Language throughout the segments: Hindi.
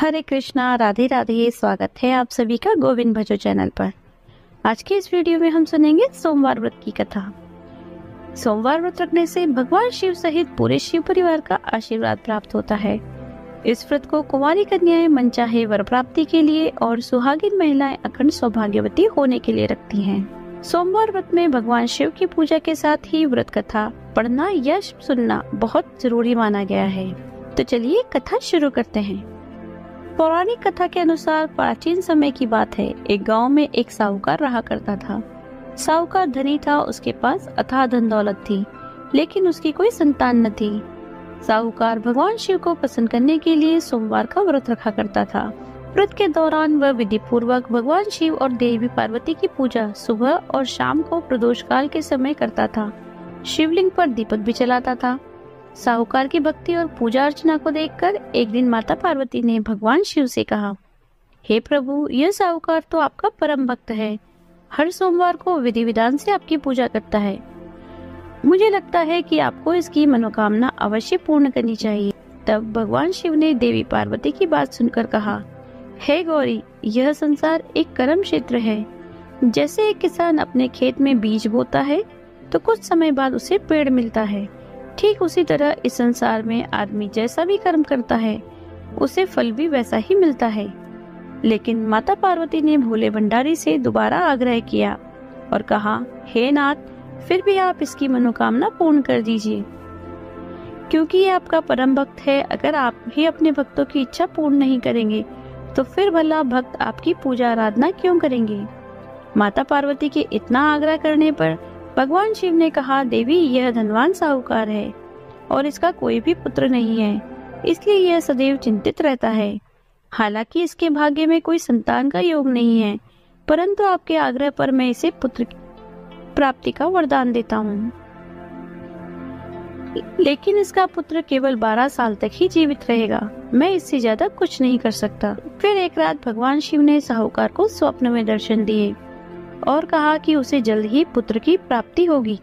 हरे कृष्णा, राधे राधे। स्वागत है आप सभी का गोविंद भजो चैनल पर। आज के इस वीडियो में हम सुनेंगे सोमवार व्रत की कथा। सोमवार व्रत रखने से भगवान शिव सहित पूरे शिव परिवार का आशीर्वाद प्राप्त होता है। इस व्रत को कुंवारी कन्याएं मनचाहे वर प्राप्ति के लिए और सुहागिन महिलाएं अखंड सौभाग्यवती होने के लिए रखती हैं। सोमवार व्रत में भगवान शिव की पूजा के साथ ही व्रत कथा पढ़ना या सुनना बहुत जरूरी माना गया है। तो चलिए कथा शुरू करते हैं। पौराणिक कथा के अनुसार प्राचीन समय की बात है। एक गांव में एक साहूकार रहा करता था। साहूकार धनी था, उसके पास अथाह धन दौलत थी, लेकिन उसकी कोई संतान न थी। साहूकार भगवान शिव को प्रसन्न करने के लिए सोमवार का व्रत रखा करता था। व्रत के दौरान वह विधि पूर्वक भगवान शिव और देवी पार्वती की पूजा सुबह और शाम को प्रदोष काल के समय करता था। शिवलिंग पर दीपक भी जलाता था। साहूकार की भक्ति और पूजा अर्चना को देखकर एक दिन माता पार्वती ने भगवान शिव से कहा, हे प्रभु, यह साहूकार तो आपका परम भक्त है। हर सोमवार को विधि विधान से आपकी पूजा करता है। मुझे लगता है कि आपको इसकी मनोकामना अवश्य पूर्ण करनी चाहिए। तब भगवान शिव ने देवी पार्वती की बात सुनकर कहा, हे गौरी, यह संसार एक कर्म क्षेत्र है। जैसे एक किसान अपने खेत में बीज बोता है तो कुछ समय बाद उसे पेड़ मिलता है, ठीक उसी तरह इस संसार में आदमी जैसा भी कर्म करता है उसे फल भी वैसा ही मिलता है। लेकिन माता पार्वती ने भोले भंडारी से दोबारा आग्रह किया और कहा, हे नाथ, फिर भी आप इसकी मनोकामना पूर्ण कर दीजिए, क्योंकि ये आपका परम भक्त है। अगर आप भी अपने भक्तों की इच्छा पूर्ण नहीं करेंगे तो फिर भला भक्त आपकी पूजा आराधना क्यों करेंगे। माता पार्वती के इतना आग्रह करने पर भगवान शिव ने कहा, देवी, यह धनवान साहूकार है और इसका कोई भी पुत्र नहीं है, इसलिए यह सदैव चिंतित रहता है। हालांकि इसके भाग्य में कोई संतान का योग नहीं है, परंतु आपके आग्रह पर मैं इसे पुत्र प्राप्ति का वरदान देता हूँ। लेकिन इसका पुत्र केवल 12 साल तक ही जीवित रहेगा। मैं इससे ज्यादा कुछ नहीं कर सकता। फिर एक रात भगवान शिव ने साहूकार को स्वप्न में दर्शन दिए और कहा कि उसे जल्द ही पुत्र की प्राप्ति होगी,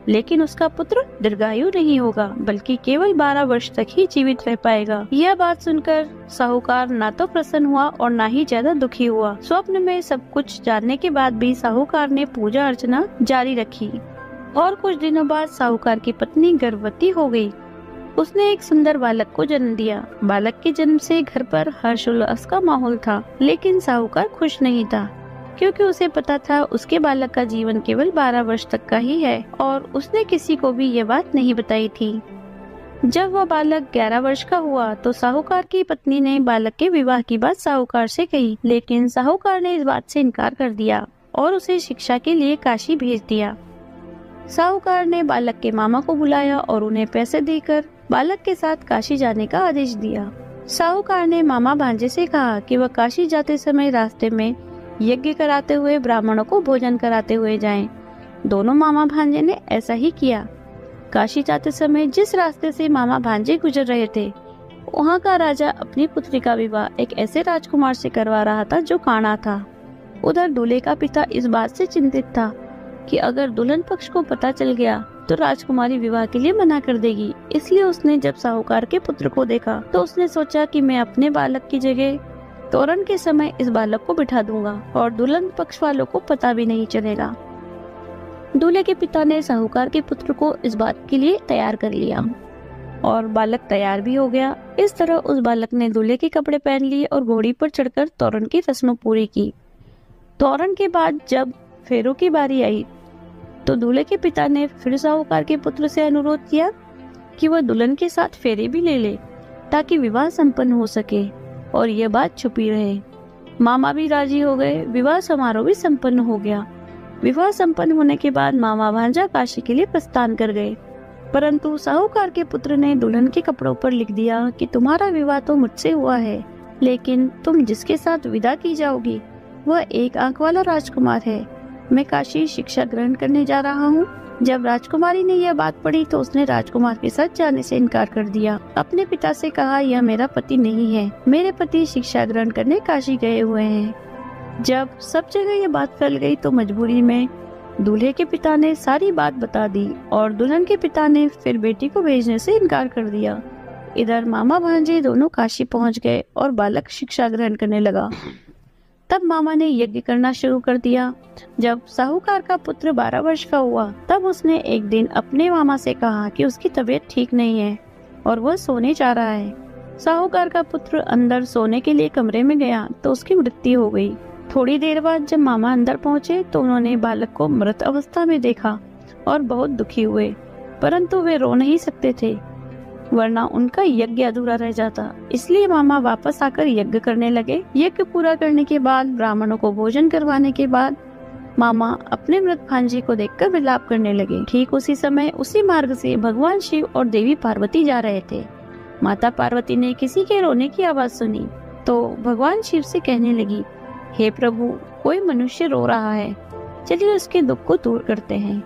लेकिन उसका पुत्र दीर्घायु नहीं होगा, बल्कि केवल 12 वर्ष तक ही जीवित रह पाएगा। यह बात सुनकर साहूकार ना तो प्रसन्न हुआ और ना ही ज्यादा दुखी हुआ। स्वप्न में सब कुछ जानने के बाद भी साहूकार ने पूजा अर्चना जारी रखी और कुछ दिनों बाद साहूकार की पत्नी गर्भवती हो गई। उसने एक सुंदर बालक को जन्म दिया। बालक के जन्म से घर पर हर्षोल्लास का माहौल था, लेकिन साहूकार खुश नहीं था, क्योंकि उसे पता था उसके बालक का जीवन केवल 12 वर्ष तक का ही है और उसने किसी को भी ये बात नहीं बताई थी। जब वह बालक 11 वर्ष का हुआ तो साहूकार की पत्नी ने बालक के विवाह की बात साहूकार से कही, लेकिन साहूकार ने इस बात से इनकार कर दिया और उसे शिक्षा के लिए काशी भेज दिया। साहूकार ने बालक के मामा को बुलाया और उन्हें पैसे देकर बालक के साथ काशी जाने का आदेश दिया। साहूकार ने मामा भांजे से कहा कि वह काशी जाते समय रास्ते में यज्ञ कराते हुए ब्राह्मणों को भोजन कराते हुए जाएं। दोनों मामा भांजे ने ऐसा ही किया। काशी जाते समय जिस रास्ते से मामा भांजे गुजर रहे थे, वहाँ का राजा अपनी पुत्री का विवाह एक ऐसे राजकुमार से करवा रहा था जो काना था। उधर दूल्हे का पिता इस बात से चिंतित था कि अगर दुल्हन पक्ष को पता चल गया तो राजकुमारी विवाह के लिए मना कर देगी। इसलिए उसने जब साहूकार के पुत्र को देखा तो उसने सोचा कि मैं अपने बालक की जगह तोरण के समय इस बालक को बिठा दूंगा और दुल्हन पक्ष वालों को पता भी नहीं चलेगा। दूल्हे के पिता ने साहूकार के पुत्र को इस बात के लिए तैयार कर लिया और बालक तैयार भी हो गया। इस तरह उस बालक ने दूल्हे के कपड़े पहन लिए और घोड़ी पर चढ़कर तोरण की रस्म पूरी की। तोरण के बाद जब फेरों की बारी आई तो दूल्हे के पिता ने फिर साहूकार के पुत्र से अनुरोध किया कि वह दुल्हन के साथ फेरे भी ले ले ताकि विवाह संपन्न हो सके और यह बात छुपी रहे। मामा भी राजी हो गए। विवाह समारोह भी संपन्न हो गया। विवाह संपन्न होने के बाद मामा भांजा काशी के लिए प्रस्थान कर गए, परंतु साहूकार के पुत्र ने दुल्हन के कपड़ों पर लिख दिया कि तुम्हारा विवाह तो मुझसे हुआ है, लेकिन तुम जिसके साथ विदा की जाओगी वह एक आंख वाला राजकुमार है। मैं काशी शिक्षा ग्रहण करने जा रहा हूँ। जब राजकुमारी ने यह बात पढ़ी तो उसने राजकुमार के साथ जाने से इनकार कर दिया। अपने पिता से कहा, यह मेरा पति नहीं है, मेरे पति शिक्षा ग्रहण करने काशी गए हुए हैं। जब सब जगह यह बात फैल गई तो मजबूरी में दूल्हे के पिता ने सारी बात बता दी और दुल्हन के पिता ने फिर बेटी को भेजने से इनकार कर दिया। इधर मामा भांजे दोनों काशी पहुंच गए और बालक शिक्षा ग्रहण करने लगा। तब मामा ने यज्ञ करना शुरू कर दिया। जब साहूकार का पुत्र 12 वर्ष का हुआ तब उसने एक दिन अपने मामा से कहा कि उसकी तबीयत ठीक नहीं है और वह सोने जा रहा है। साहूकार का पुत्र अंदर सोने के लिए कमरे में गया तो उसकी मृत्यु हो गई। थोड़ी देर बाद जब मामा अंदर पहुंचे तो उन्होंने बालक को मृत अवस्था में देखा और बहुत दुखी हुए, परंतु वे रो नहीं सकते थे वरना उनका यज्ञ अधूरा रह जाता। इसलिए मामा वापस आकर यज्ञ करने लगे। यज्ञ पूरा करने के बाद, ब्राह्मणों को भोजन करवाने के बाद मामा अपने मृत भांजे को देखकर विलाप करने लगे। ठीक उसी समय उसी मार्ग से भगवान शिव और देवी पार्वती जा रहे थे। माता पार्वती ने किसी के रोने की आवाज सुनी तो भगवान शिव से कहने लगी, हे प्रभु, कोई मनुष्य रो रहा है, चलिए उसके दुख को दूर करते हैं।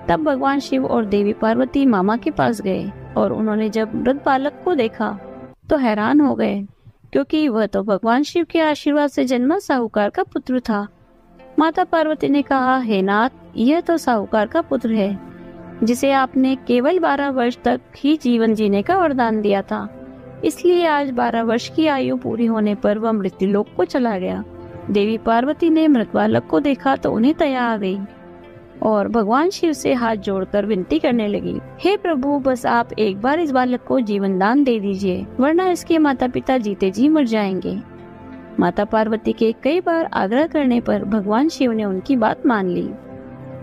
तब भगवान शिव और देवी पार्वती मामा के पास गए और उन्होंने जब मृत बालक को देखा तो हैरान हो गए, क्योंकि वह तो भगवान शिव के आशीर्वाद से जन्मा साहूकार का पुत्र था। माता पार्वती ने कहा, हे नाथ, यह तो साहूकार का पुत्र है जिसे आपने केवल 12 वर्ष तक ही जीवन जीने का वरदान दिया था, इसलिए आज 12 वर्ष की आयु पूरी होने पर वह मृत्युलोक को चला गया। देवी पार्वती ने मृत बालक को देखा तो उन्हें दया आ गई और भगवान शिव से हाथ जोड़कर विनती करने लगी, हे प्रभु, बस आप एक बार इस बालक को जीवन दान दे दीजिए, वरना इसके माता पिता जीते जी मर जाएंगे। माता पार्वती के कई बार आग्रह करने पर भगवान शिव ने उनकी बात मान ली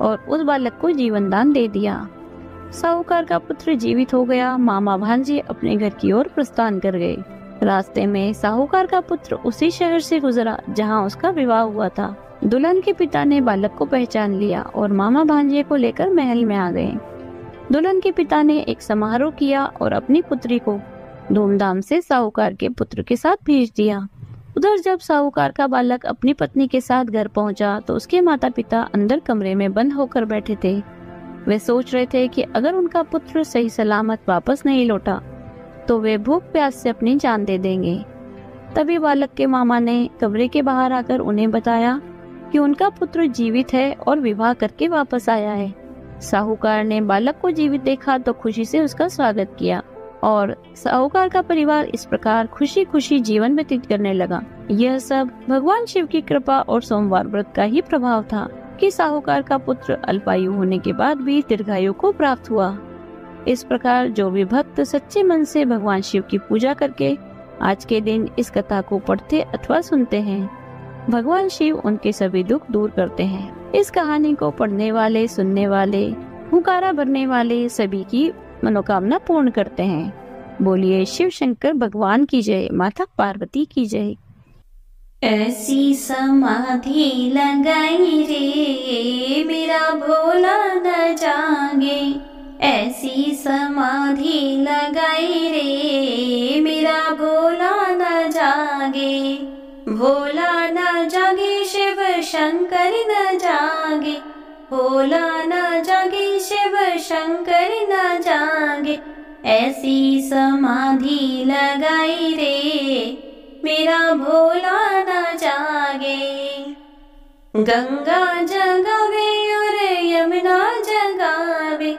और उस बालक को जीवन दान दे दिया। साहूकार का पुत्र जीवित हो गया। मामा भांजे अपने घर की ओर प्रस्थान कर गए। रास्ते में साहूकार का पुत्र उसी शहर से गुजरा जहाँ उसका विवाह हुआ था। दुल्हन के पिता ने बालक को पहचान लिया और मामा भांजे को लेकर महल में आ गए। दुल्हन के पिता ने एक समारोह किया और अपनी पुत्री को धूमधाम से साहूकार के पुत्र के साथ भेज दिया। उधर जब साहूकार का बालक अपनी पत्नी के साथ घर पहुंचा तो उसके माता पिता अंदर कमरे में बंद होकर बैठे थे। वे सोच रहे थे कि अगर उनका पुत्र सही सलामत वापस नहीं लौटा तो वे भूख प्यास से अपनी जान दे देंगे। तभी बालक के मामा ने कमरे के बाहर आकर उन्हें बताया कि उनका पुत्र जीवित है और विवाह करके वापस आया है। साहूकार ने बालक को जीवित देखा तो खुशी से उसका स्वागत किया और साहूकार का परिवार इस प्रकार खुशी खुशी जीवन व्यतीत करने लगा। यह सब भगवान शिव की कृपा और सोमवार व्रत का ही प्रभाव था कि साहूकार का पुत्र अल्पायु होने के बाद भी दीर्घायु को प्राप्त हुआ। इस प्रकार जो भी भक्त सच्चे मन से भगवान शिव की पूजा करके आज के दिन इस कथा को पढ़ते अथवा सुनते हैं, भगवान शिव उनके सभी दुख दूर करते हैं। इस कहानी को पढ़ने वाले, सुनने वाले, हुंकारा भरने वाले सभी की मनोकामना पूर्ण करते हैं। बोलिए शिव शंकर भगवान की जय, माता पार्वती की जय। ऐसी समाधि लगाई रे मेरा भोला न जागे, ऐसी समाधि लगाई रे मेरा भोला न जागे, भोला न जागे शिव शंकर न जागे, भोला न जागे शिव शंकर न जागे, ऐसी समाधि लगाई रे मेरा भोला न जागे। गंगा जगावे और यमुना जगावे,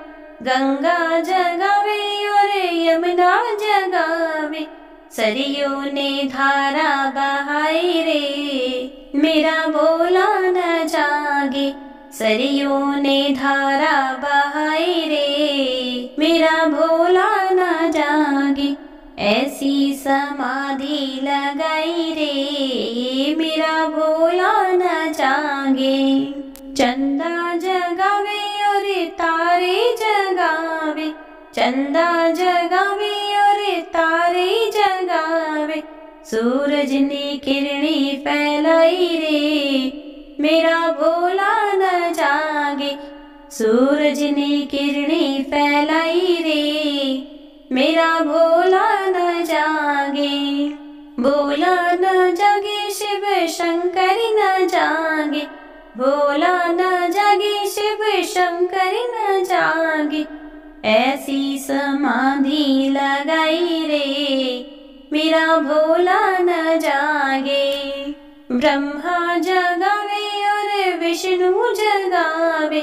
गंगा जगावे और यमुना जगावे, सरयू ने धारा बहाई रे मेरा भोला न जागे, सरयू ने धारा बहाई रे मेरा भोला न जागे, ऐसी समाधि लगाई रे मेरा भोला न जागे। चंदा जगावे और तारे जगावे, चंदा जगावे और तारे जगावे, सूरज ने किरणी फैलाई रे मेरा भोला न जागे, सूरज ने किरणी फैलाई रे मेरा भोला न जागे। भोला न जागे शिव शंकर न जागे, भोला न जागे शिव शंकर न जागे, ऐसी समाधि लगाई रे मेरा भोला न जागे। ब्रह्मा जगावे और विष्णु जगावे,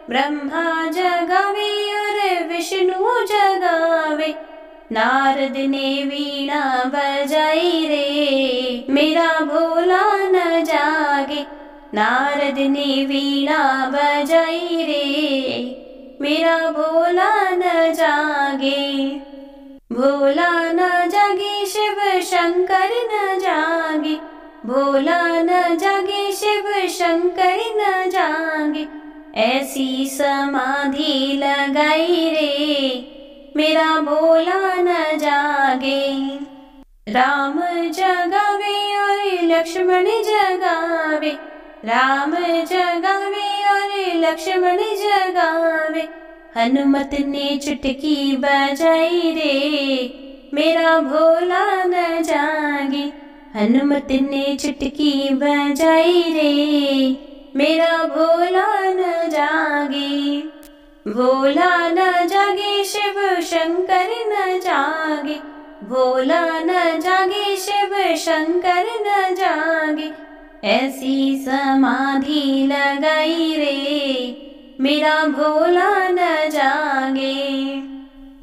ब्रह्मा जगावे और विष्णु जगावे, नारद ने वीणा बजाई रे, मेरा भोला न जागे। नारद ने वीणा बजाई रे, मेरा भोला न जागे। भोला न जागे शिव शंकर न जागे, भोला न जागे शिव शंकर न जागे। ऐसी समाधि लगाई रे, मेरा भोला न जागे। राम जगावे और लक्ष्मण जगावे, राम जगावे और लक्ष्मण जगावे। हनुमत ने चुटकी बजाई रे, मेरा भोला न जागे। हनुमत ने चुटकी बजाई रे, मेरा भोला न जागे। भोला न जागे शिव शंकर न जागे, भोला न जागे शिव शंकर न जागे। ऐसी समाधि लगाई रे, मेरा भोला न जागे।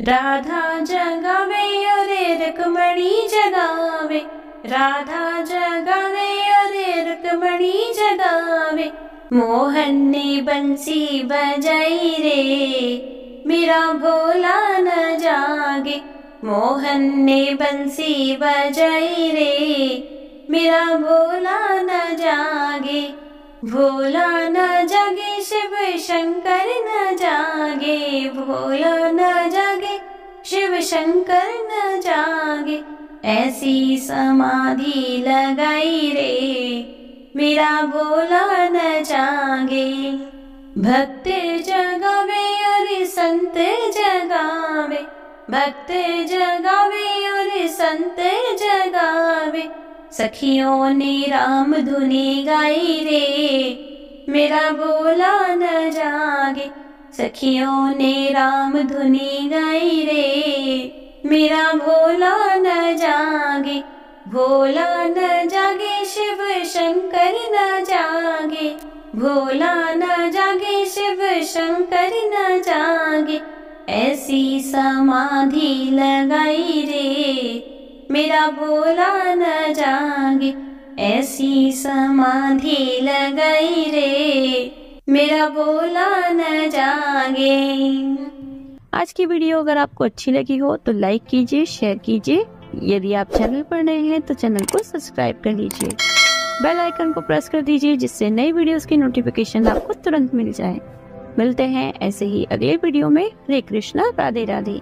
राधा जगावे और रुक्मणी जगावे, राधा जगावे और रुक्मणी जगावे। मोहन ने बंसी बजाई रे, मेरा भोला न जागे। मोहन ने बंसी बजाई रे, मेरा भोला न जागे। भोला न जागे शिव शंकर न जागे, भोला न जागे शिव शंकर न जागे। ऐसी समाधि लगाई रे, मेरा भोला न जागे। भक्त जगावे और संत जगावे, भक्त जगावे और संत जगावे। सखियों ने राम धुनी गाई रे, मेरा भोला न जागे। सखियों ने राम धुनी गाई रे, मेरा भोला न जागे। भोला न जागे शिव शंकर न जागे, भोला न जागे शिव शंकर न जागे। ऐसी समाधि लगाई रे, मेरा भोला न जागे। ऐसी समाधि लगाई रे, मेरा भोला न जागे। आज की वीडियो अगर आपको अच्छी लगी हो तो लाइक कीजिए, शेयर कीजिए। यदि आप चैनल पर नए हैं तो चैनल को सब्सक्राइब कर लीजिए। बेल आइकन को प्रेस कर दीजिए जिससे नई वीडियोस की नोटिफिकेशन आपको तुरंत मिल जाए। मिलते हैं ऐसे ही अगले वीडियो में। हरे कृष्णा, राधे राधे।